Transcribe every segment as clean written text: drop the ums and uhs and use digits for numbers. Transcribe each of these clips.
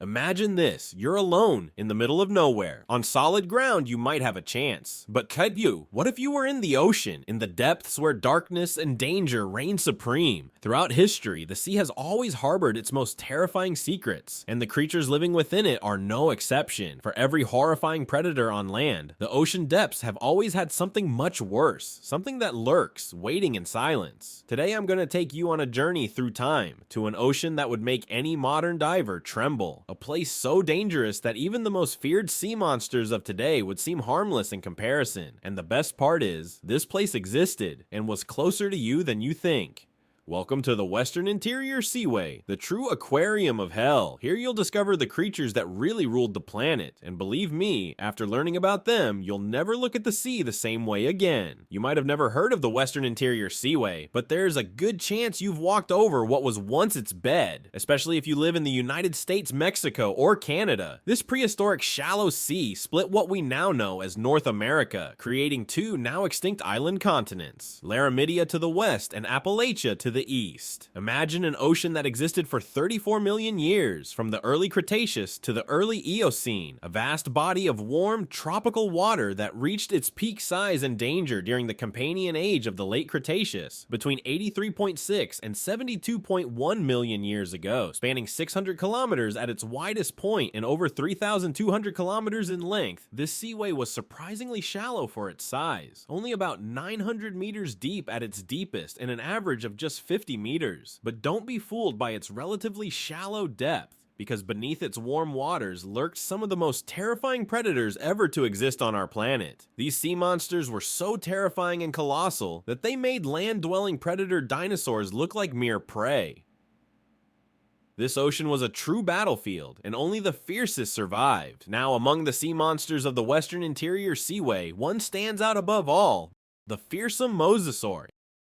Imagine this, you're alone in the middle of nowhere. On solid ground, you might have a chance. But what if you were in the ocean, in the depths where darkness and danger reign supreme? Throughout history, the sea has always harbored its most terrifying secrets, and the creatures living within it are no exception. For every horrifying predator on land, the ocean depths have always had something much worse, something that lurks, waiting in silence. Today I'm going to take you on a journey through time, to an ocean that would make any modern diver tremble. A place so dangerous that even the most feared sea monsters of today would seem harmless in comparison. And the best part is, this place existed and was closer to you than you think. Welcome to the Western Interior Seaway, the true aquarium of hell. Here you'll discover the creatures that really ruled the planet, and believe me, after learning about them, you'll never look at the sea the same way again. You might have never heard of the Western Interior Seaway, but there's a good chance you've walked over what was once its bed, especially if you live in the United States, Mexico, or Canada. This prehistoric shallow sea split what we now know as North America, creating two now extinct island continents, Laramidia to the west and Appalachia to the east. Imagine an ocean that existed for 34 million years, from the early Cretaceous to the early Eocene, a vast body of warm, tropical water that reached its peak size and danger during the Campanian age of the late Cretaceous, between 83.6 and 72.1 million years ago, spanning 600 kilometers at its widest point and over 3,200 kilometers in length. This seaway was surprisingly shallow for its size, only about 900 meters deep at its deepest and an average of just 50 meters. But don't be fooled by its relatively shallow depth, because beneath its warm waters lurked some of the most terrifying predators ever to exist on our planet. These sea monsters were so terrifying and colossal that they made land-dwelling predator dinosaurs look like mere prey. This ocean was a true battlefield, and only the fiercest survived. Now, among the sea monsters of the Western Interior Seaway, one stands out above all: the fearsome Mosasaur.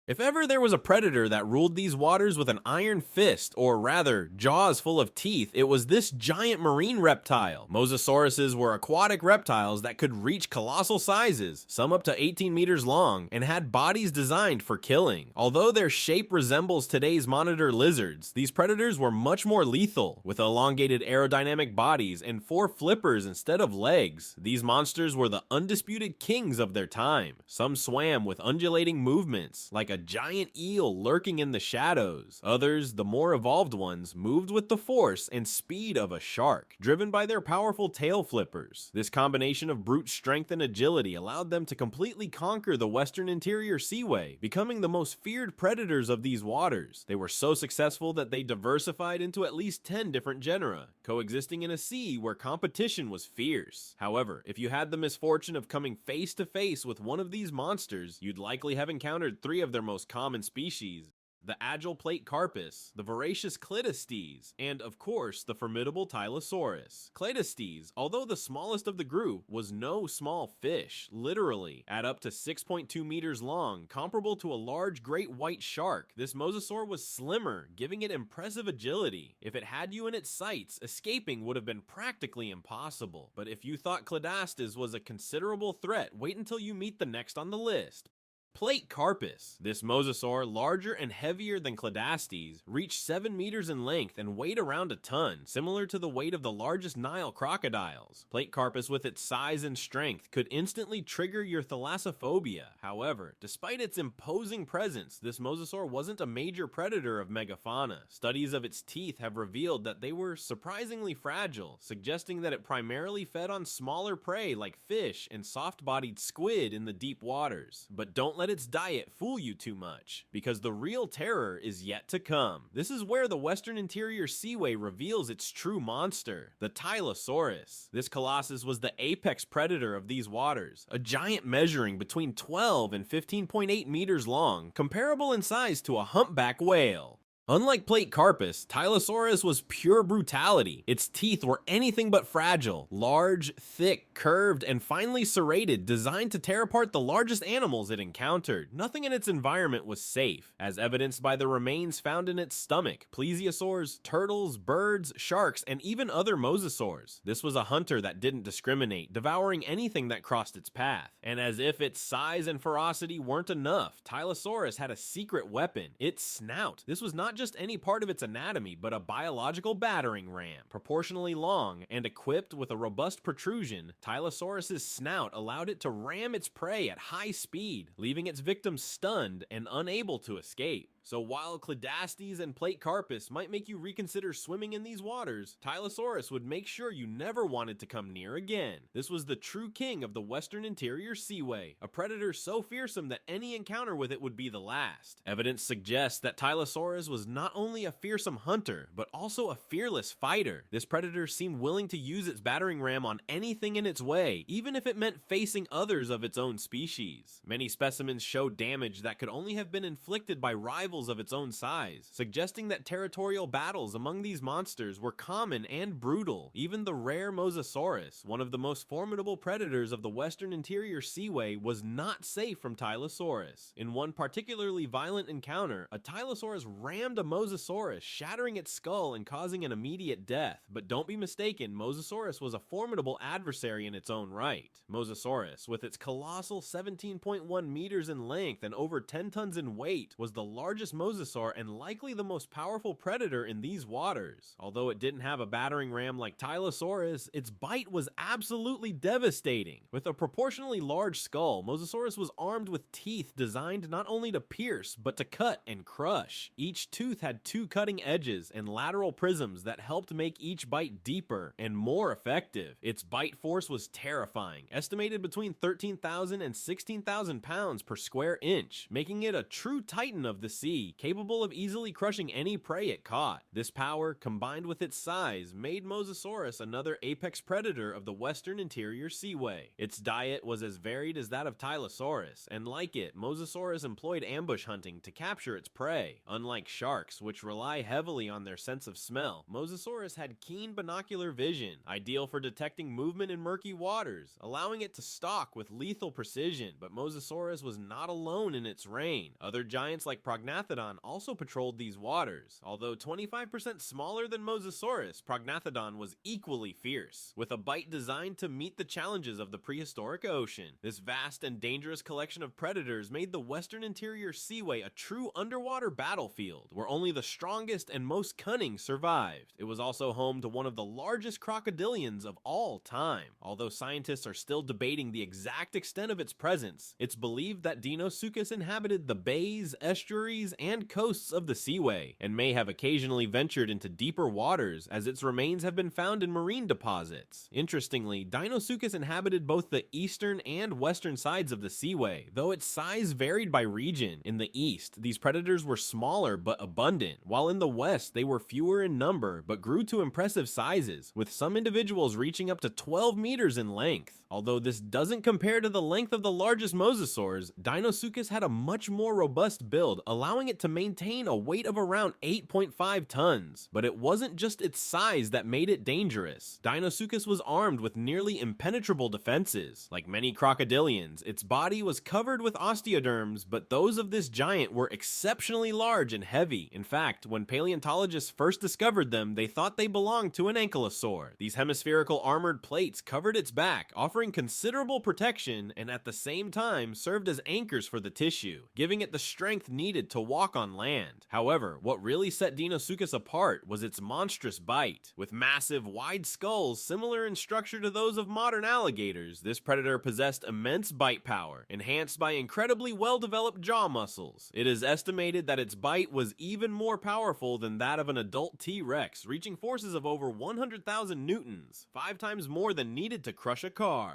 If ever there was a predator that ruled these waters with an iron fist, or rather, jaws full of teeth, it was this giant marine reptile. Mosasauruses were aquatic reptiles that could reach colossal sizes, some up to 18 meters long, and had bodies designed for killing. Although their shape resembles today's monitor lizards, these predators were much more lethal, with elongated aerodynamic bodies and 4 flippers instead of legs. These monsters were the undisputed kings of their time. Some swam with undulating movements, like a giant eel lurking in the shadows. Others, the more evolved ones, moved with the force and speed of a shark, driven by their powerful tail flippers. This combination of brute strength and agility allowed them to completely conquer the Western Interior Seaway, becoming the most feared predators of these waters. They were so successful that they diversified into at least 10 different genera, coexisting in a sea where competition was fierce. However, if you had the misfortune of coming face to face with one of these monsters, you'd likely have encountered 3 of their most common species: the agile plate carpus, the voracious Cleidastes, and of course the formidable Tylosaurus. Cleidastes, although the smallest of the group, was no small fish, literally, at up to 6.2 meters long, comparable to a large great white shark. This mosasaur was slimmer, giving it impressive agility. If it had you in its sights, escaping would have been practically impossible. But if you thought Cleidastes was a considerable threat, wait until you meet the next on the list: plate carpus. This mosasaur, larger and heavier than Cleidastes, reached 7 meters in length and weighed around a ton, similar to the weight of the largest Nile crocodiles. Plate carpus, with its size and strength, could instantly trigger your thalassophobia. However, despite its imposing presence, this mosasaur wasn't a major predator of megafauna. Studies of its teeth have revealed that they were surprisingly fragile, suggesting that it primarily fed on smaller prey like fish and soft-bodied squid in the deep waters. But don't let its diet fool you too much, because the real terror is yet to come. This is where the Western Interior Seaway reveals its true monster, the Tylosaurus. This colossus was the apex predator of these waters, a giant measuring between 12 and 15.8 meters long, comparable in size to a humpback whale. Unlike plate carpus, Tylosaurus was pure brutality. Its teeth were anything but fragile, large, thick, curved, and finely serrated, designed to tear apart the largest animals it encountered. Nothing in its environment was safe, as evidenced by the remains found in its stomach: plesiosaurs, turtles, birds, sharks, and even other mosasaurs. This was a hunter that didn't discriminate, devouring anything that crossed its path. And as if its size and ferocity weren't enough, Tylosaurus had a secret weapon: its snout. This was not not just any part of its anatomy, but a biological battering ram. Proportionally long and equipped with a robust protrusion, Tylosaurus's snout allowed it to ram its prey at high speed, leaving its victims stunned and unable to escape. So while Cladastes and Platecarpus might make you reconsider swimming in these waters, Tylosaurus would make sure you never wanted to come near again. This was the true king of the western interior seaway, a predator so fearsome that any encounter with it would be the last. Evidence suggests that Tylosaurus was not only a fearsome hunter, but also a fearless fighter. This predator seemed willing to use its battering ram on anything in its way, even if it meant facing others of its own species. Many specimens show damage that could only have been inflicted by rivals of its own size, suggesting that territorial battles among these monsters were common and brutal. Even the rare Mosasaurus, one of the most formidable predators of the western interior seaway, was not safe from Tylosaurus. In one particularly violent encounter, a Tylosaurus rammed a Mosasaurus, shattering its skull and causing an immediate death. But don't be mistaken, Mosasaurus was a formidable adversary in its own right. Mosasaurus, with its colossal 17.1 meters in length and over 10 tons in weight, was the largest Mosasaur and likely the most powerful predator in these waters. Although it didn't have a battering ram like Tylosaurus, its bite was absolutely devastating. With a proportionally large skull, Mosasaurus was armed with teeth designed not only to pierce, but to cut and crush. Each tooth had two cutting edges and lateral prisms that helped make each bite deeper and more effective. Its bite force was terrifying, estimated between 13,000 and 16,000 pounds per square inch, making it a true titan of the sea, capable of easily crushing any prey it caught. This power, combined with its size, made Mosasaurus another apex predator of the western interior seaway. Its diet was as varied as that of Tylosaurus, and like it, Mosasaurus employed ambush hunting to capture its prey. Unlike sharks, which rely heavily on their sense of smell, Mosasaurus had keen binocular vision, ideal for detecting movement in murky waters, allowing it to stalk with lethal precision. But Mosasaurus was not alone in its reign. Other giants like Prognathodon also patrolled these waters. Although 25% smaller than Mosasaurus, Prognathodon was equally fierce, with a bite designed to meet the challenges of the prehistoric ocean. This vast and dangerous collection of predators made the western interior seaway a true underwater battlefield, where only the strongest and most cunning survived. It was also home to one of the largest crocodilians of all time. Although scientists are still debating the exact extent of its presence, it's believed that Dinosus inhabited the bays, estuaries, and coasts of the seaway, and may have occasionally ventured into deeper waters, as its remains have been found in marine deposits. Interestingly, Dinosus inhabited both the eastern and western sides of the seaway, though its size varied by region. In the east, these predators were smaller but abundant, while in the west they were fewer in number but grew to impressive sizes, with some individuals reaching up to 12 meters in length. Although this doesn't compare to the length of the largest mosasaurs, Dinosus had a much more robust build, allowing it to maintain a weight of around 8.5 tons. But it wasn't just its size that made it dangerous. Dinosus was armed with nearly impenetrable defenses. Like many crocodilians, its body was covered with osteoderms, but those of this giant were exceptionally large and heavy. In fact, when paleontologists first discovered them, they thought they belonged to an ankylosaur. These hemispherical armored plates covered its back, offering considerable protection, and at the same time served as anchors for the tissue, giving it the strength needed to walk on land. However, what really set Dinosus apart was its monstrous bite. With massive, wide skulls similar in structure to those of modern alligators, this predator possessed immense bite power, enhanced by incredibly well-developed jaw muscles. It is estimated that its bite was even more powerful than that of an adult T-Rex, reaching forces of over 100,000 newtons, 5 times more than needed to crush a car.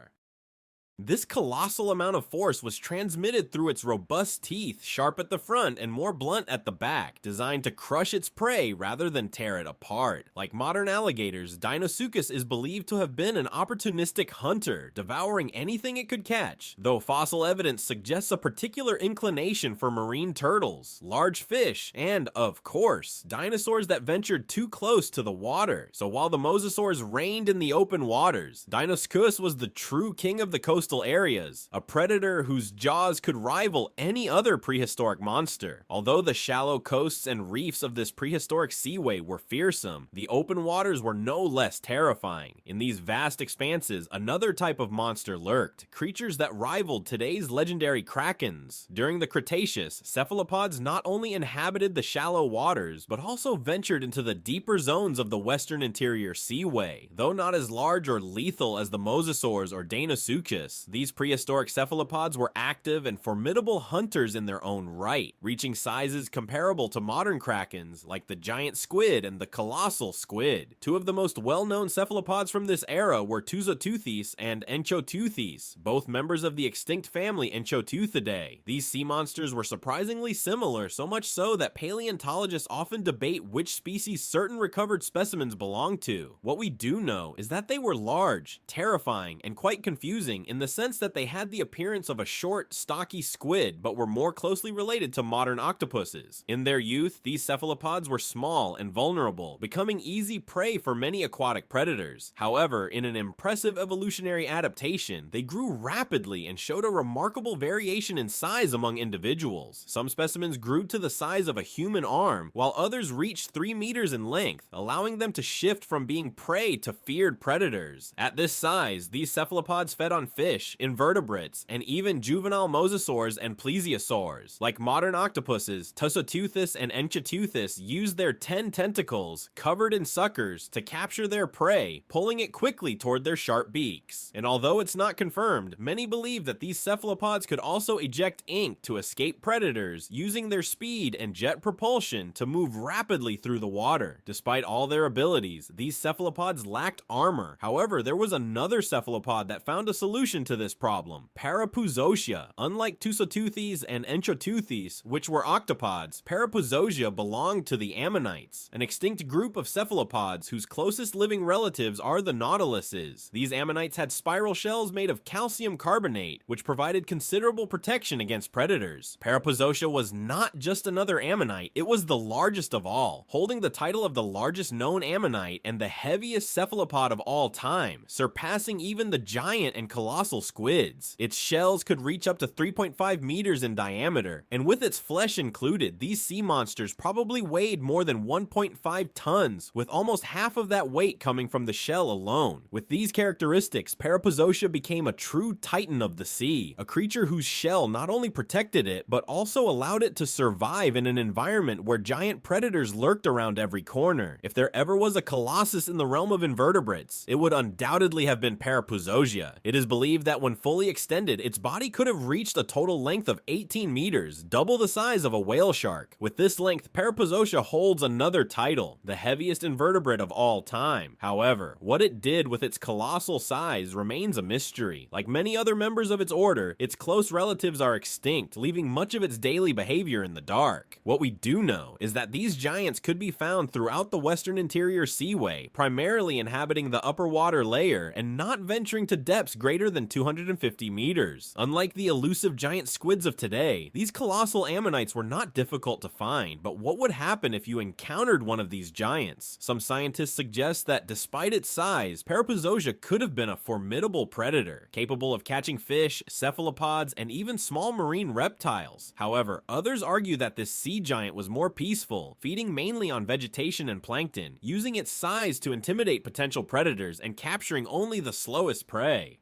This colossal amount of force was transmitted through its robust teeth, sharp at the front and more blunt at the back, designed to crush its prey rather than tear it apart. Like modern alligators, Dinosus is believed to have been an opportunistic hunter, devouring anything it could catch, though fossil evidence suggests a particular inclination for marine turtles, large fish, and, of course, dinosaurs that ventured too close to the water. So while the mosasaurs reigned in the open waters, Dinosus was the true king of the coastal coastal areas, a predator whose jaws could rival any other prehistoric monster. Although the shallow coasts and reefs of this prehistoric seaway were fearsome, the open waters were no less terrifying. In these vast expanses, another type of monster lurked, creatures that rivaled today's legendary krakens. During the Cretaceous, cephalopods not only inhabited the shallow waters, but also ventured into the deeper zones of the western interior seaway. Though not as large or lethal as the Mosasaurs or Dinosus, these prehistoric cephalopods were active and formidable hunters in their own right, reaching sizes comparable to modern krakens like the giant squid and the colossal squid. Two of the most well-known cephalopods from this era were Tusoteuthis and Enchoteuthis, both members of the extinct family Enchoteuthidae. These sea monsters were surprisingly similar, so much so that paleontologists often debate which species certain recovered specimens belong to. What we do know is that they were large, terrifying, and quite confusing in the sense that they had the appearance of a short, stocky squid, but were more closely related to modern octopuses. In their youth, these cephalopods were small and vulnerable, becoming easy prey for many aquatic predators. However, in an impressive evolutionary adaptation, they grew rapidly and showed a remarkable variation in size among individuals. Some specimens grew to the size of a human arm, while others reached 3 meters in length, allowing them to shift from being prey to feared predators. At this size, these cephalopods fed on fish, invertebrates, and even juvenile mosasaurs and plesiosaurs. Like modern octopuses, Tusoteuthis and Enchoteuthis used their 10 tentacles, covered in suckers, to capture their prey, pulling it quickly toward their sharp beaks. And although it's not confirmed, many believe that these cephalopods could also eject ink to escape predators, using their speed and jet propulsion to move rapidly through the water. Despite all their abilities, these cephalopods lacked armor. However, there was another cephalopod that found a solution to this problem: Parapuzosia. Unlike Tusoteuthis and Enchoteuthis, which were octopods, Parapuzosia belonged to the ammonites, an extinct group of cephalopods whose closest living relatives are the nautiluses. These ammonites had spiral shells made of calcium carbonate, which provided considerable protection against predators. Parapuzosia was not just another ammonite, it was the largest of all, holding the title of the largest known ammonite and the heaviest cephalopod of all time, surpassing even the giant and colossal squids. Its shells could reach up to 3.5 meters in diameter, and with its flesh included, these sea monsters probably weighed more than 1.5 tons, with almost half of that weight coming from the shell alone. With these characteristics, Parapuzosia became a true titan of the sea, a creature whose shell not only protected it, but also allowed it to survive in an environment where giant predators lurked around every corner. If there ever was a colossus in the realm of invertebrates, it would undoubtedly have been Parapuzosia. It is believed that when fully extended, its body could have reached a total length of 18 meters, double the size of a whale shark. With this length, Parapuzosia holds another title, the heaviest invertebrate of all time. However, what it did with its colossal size remains a mystery. Like many other members of its order, its close relatives are extinct, leaving much of its daily behavior in the dark. What we do know is that these giants could be found throughout the western interior seaway, primarily inhabiting the upper water layer and not venturing to depths greater than 250 meters. Unlike the elusive giant squids of today, these colossal ammonites were not difficult to find, but what would happen if you encountered one of these giants? Some scientists suggest that despite its size, Parapuzosia could have been a formidable predator, capable of catching fish, cephalopods, and even small marine reptiles. However, others argue that this sea giant was more peaceful, feeding mainly on vegetation and plankton, using its size to intimidate potential predators and capturing only the slowest prey.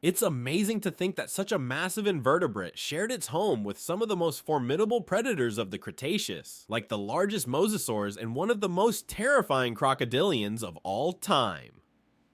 It's amazing to think that such a massive invertebrate shared its home with some of the most formidable predators of the Cretaceous, like the largest mosasaurs and one of the most terrifying crocodilians of all time.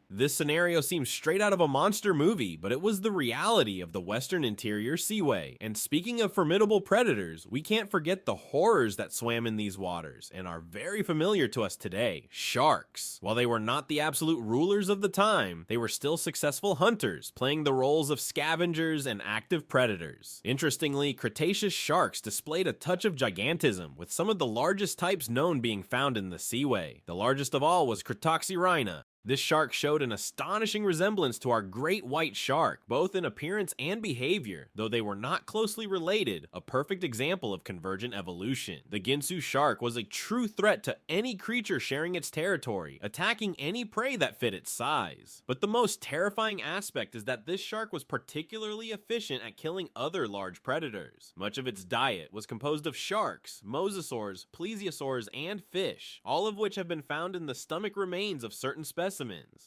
This scenario seems straight out of a monster movie, but it was the reality of the western interior seaway. And speaking of formidable predators, we can't forget the horrors that swam in these waters and are very familiar to us today: sharks. While they were not the absolute rulers of the time, they were still successful hunters, playing the roles of scavengers and active predators. Interestingly, Cretaceous sharks displayed a touch of gigantism, with some of the largest types known being found in the seaway. The largest of all was Critoxyrhina, This shark showed an astonishing resemblance to our great white shark, both in appearance and behavior, though they were not closely related, a perfect example of convergent evolution. The Ginsu shark was a true threat to any creature sharing its territory, attacking any prey that fit its size. But the most terrifying aspect is that this shark was particularly efficient at killing other large predators. Much of its diet was composed of sharks, mosasaurs, plesiosaurs, and fish, all of which have been found in the stomach remains of certain specimens.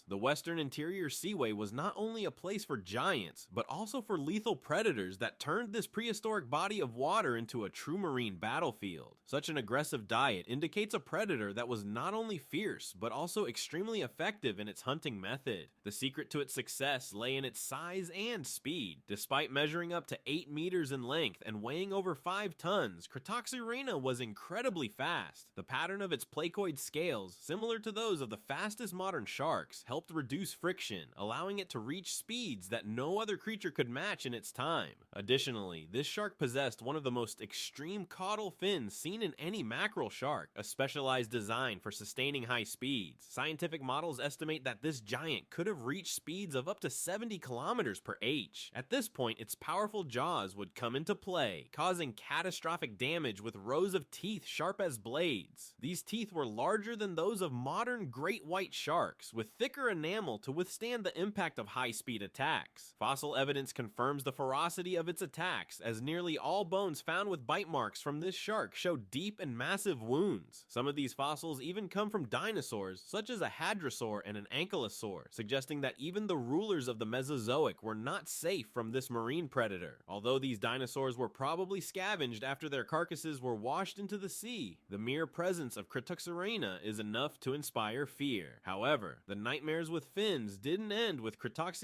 The Western Interior Seaway was not only a place for giants, but also for lethal predators that turned this prehistoric body of water into a true marine battlefield. Such an aggressive diet indicates a predator that was not only fierce, but also extremely effective in its hunting method. The secret to its success lay in its size and speed. Despite measuring up to 8 meters in length and weighing over 5 tons, Crixus was incredibly fast. The pattern of its placoid scales, similar to those of the fastest modern sharks, helped reduce friction, allowing it to reach speeds that no other creature could match in its time. Additionally, this shark possessed one of the most extreme caudal fins seen in any mackerel shark, a specialized design for sustaining high speeds. Scientific models estimate that this giant could have reached speeds of up to 70 kilometers per h. At this point, its powerful jaws would come into play, causing catastrophic damage with rows of teeth sharp as blades. These teeth were larger than those of modern great white sharks, with thicker enamel to withstand the impact of high-speed attacks. Fossil evidence confirms the ferocity of its attacks, as nearly all bones found with bite marks from this shark show deep and massive wounds. Some of these fossils even come from dinosaurs, such as a hadrosaur and an ankylosaur, suggesting that even the rulers of the Mesozoic were not safe from this marine predator. Although these dinosaurs were probably scavenged after their carcasses were washed into the sea, the mere presence of Crixus is enough to inspire fear. However, the nightmares with fins didn't end with Crixus.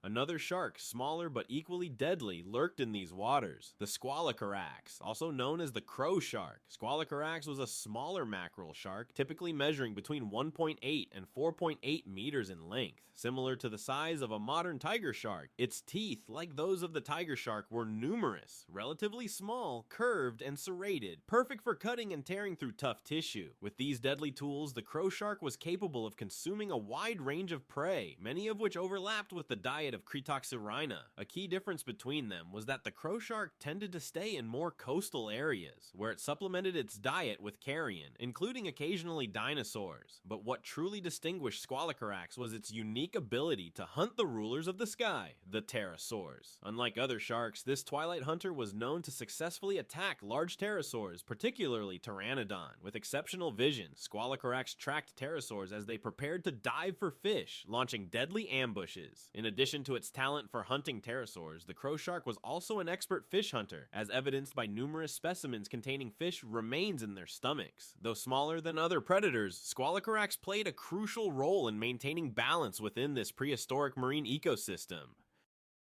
Another shark, smaller but equally deadly, lurked in these waters, the Squalacarax, also known as the crow shark. Squalacarax was a smaller mackerel shark, typically measuring between 1.8 and 4.8 meters in length. Similar to the size of a modern tiger shark, its teeth, like those of the tiger shark, were numerous, relatively small, curved, and serrated, perfect for cutting and tearing through tough tissue. With these deadly tools, the crow shark was capable of consuming a wide range of prey, many of which overlapped with the diet of Crixus. A key difference between them was that the crow shark tended to stay in more coastal areas, where it supplemented its diet with carrion, including occasionally dinosaurs. But what truly distinguished Squalacarax was its unique ability to hunt the rulers of the sky, the pterosaurs. Unlike other sharks, this twilight hunter was known to successfully attack large pterosaurs, particularly Pteranodon. With exceptional vision, Squalacarax tracked pterosaurs as they prepared to dive for fish, launching deadly ambushes. In addition to its talent for hunting pterosaurs, the crow shark was also an expert fish hunter, as evidenced by numerous specimens containing fish remains in their stomachs. Though smaller than other predators, Squalacarax played a crucial role in maintaining balance within this prehistoric marine ecosystem.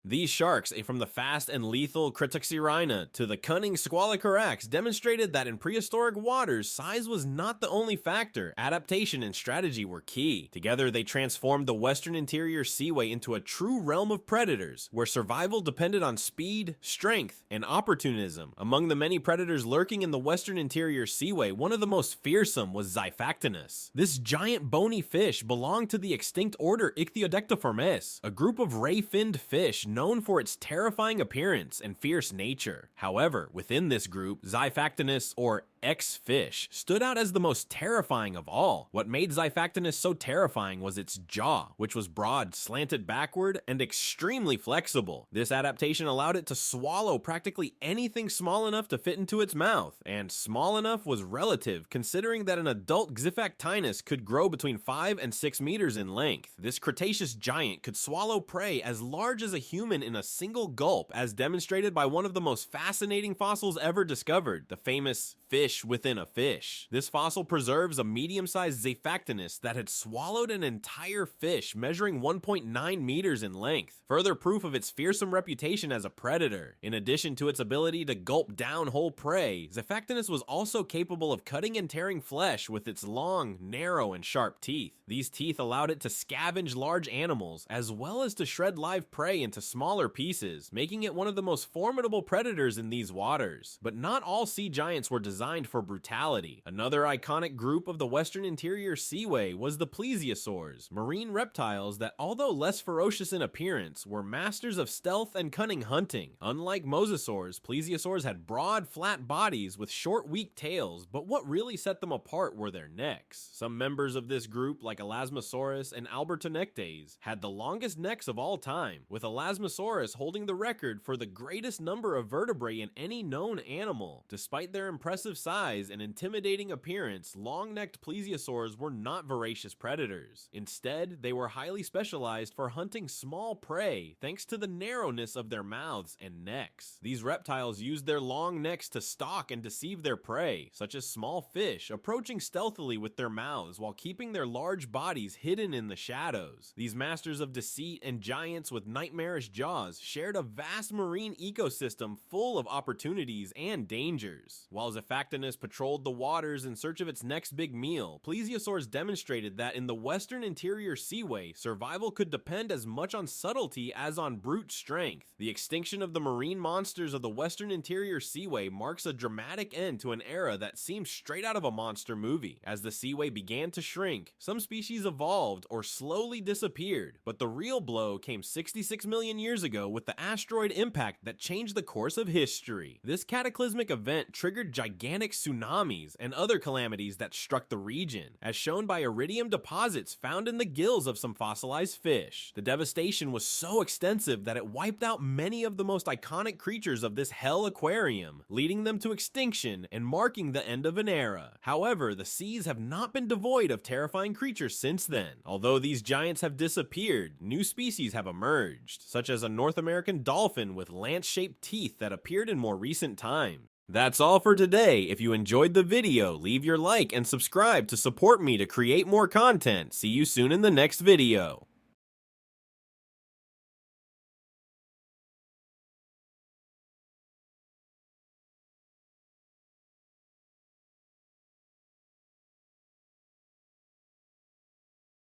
These sharks, from the fast and lethal Crixus to the cunning Squalacarax, demonstrated that in prehistoric waters, size was not the only factor. Adaptation and strategy were key. Together, they transformed the Western Interior Seaway into a true realm of predators, where survival depended on speed, strength, and opportunism. Among the many predators lurking in the Western Interior Seaway, one of the most fearsome was Xiphactinus. This giant bony fish belonged to the extinct order Ichthyodectiformes, a group of ray-finned fish known for its terrifying appearance and fierce nature. However, within this group, Xiphactinus, or X-fish, stood out as the most terrifying of all. What made Xiphactinus so terrifying was its jaw, which was broad, slanted backward, and extremely flexible. This adaptation allowed it to swallow practically anything small enough to fit into its mouth, and small enough was relative, considering that an adult Xiphactinus could grow between 5 and 6 meters in length. This Cretaceous giant could swallow prey as large as a human in a single gulp, as demonstrated by one of the most fascinating fossils ever discovered, the famous fish within a fish. This fossil preserves a medium-sized Xiphactinus that had swallowed an entire fish measuring 1.9 meters in length, further proof of its fearsome reputation as a predator. In addition to its ability to gulp down whole prey, Xiphactinus was also capable of cutting and tearing flesh with its long, narrow, and sharp teeth. These teeth allowed it to scavenge large animals, as well as to shred live prey into smaller pieces, making it one of the most formidable predators in these waters. But not all sea giants were designed designed for brutality. Another iconic group of the western interior seaway was the Plesiosaurs, marine reptiles that, although less ferocious in appearance, were masters of stealth and cunning hunting. Unlike Mosasaurs, Plesiosaurs had broad, flat bodies with short, weak tails, but what really set them apart were their necks. Some members of this group, like Elasmosaurus and Albertonectes, had the longest necks of all time, with Elasmosaurus holding the record for the greatest number of vertebrae in any known animal. Despite their impressive size and intimidating appearance, long-necked plesiosaurs were not voracious predators. Instead, they were highly specialized for hunting small prey, thanks to the narrowness of their mouths and necks. These reptiles used their long necks to stalk and deceive their prey, such as small fish, approaching stealthily with their mouths while keeping their large bodies hidden in the shadows. These masters of deceit and giants with nightmarish jaws shared a vast marine ecosystem full of opportunities and dangers. While Zephyctinus patrolled the waters in search of its next big meal, Plesiosaurs demonstrated that in the western interior seaway, survival could depend as much on subtlety as on brute strength. The extinction of the marine monsters of the western interior seaway marks a dramatic end to an era that seemed straight out of a monster movie. As the seaway began to shrink, some species evolved or slowly disappeared, but the real blow came 66 million years ago with the asteroid impact that changed the course of history. This cataclysmic event triggered gigantic tsunamis and other calamities that struck the region, as shown by iridium deposits found in the gills of some fossilized fish. The devastation was so extensive that it wiped out many of the most iconic creatures of this hell aquarium, leading them to extinction and marking the end of an era. However, the seas have not been devoid of terrifying creatures since then. Although these giants have disappeared, new species have emerged, such as a North American dolphin with lance-shaped teeth that appeared in more recent times. That's all for today. If you enjoyed the video, leave your like and subscribe to support me to create more content. See you soon in the next video.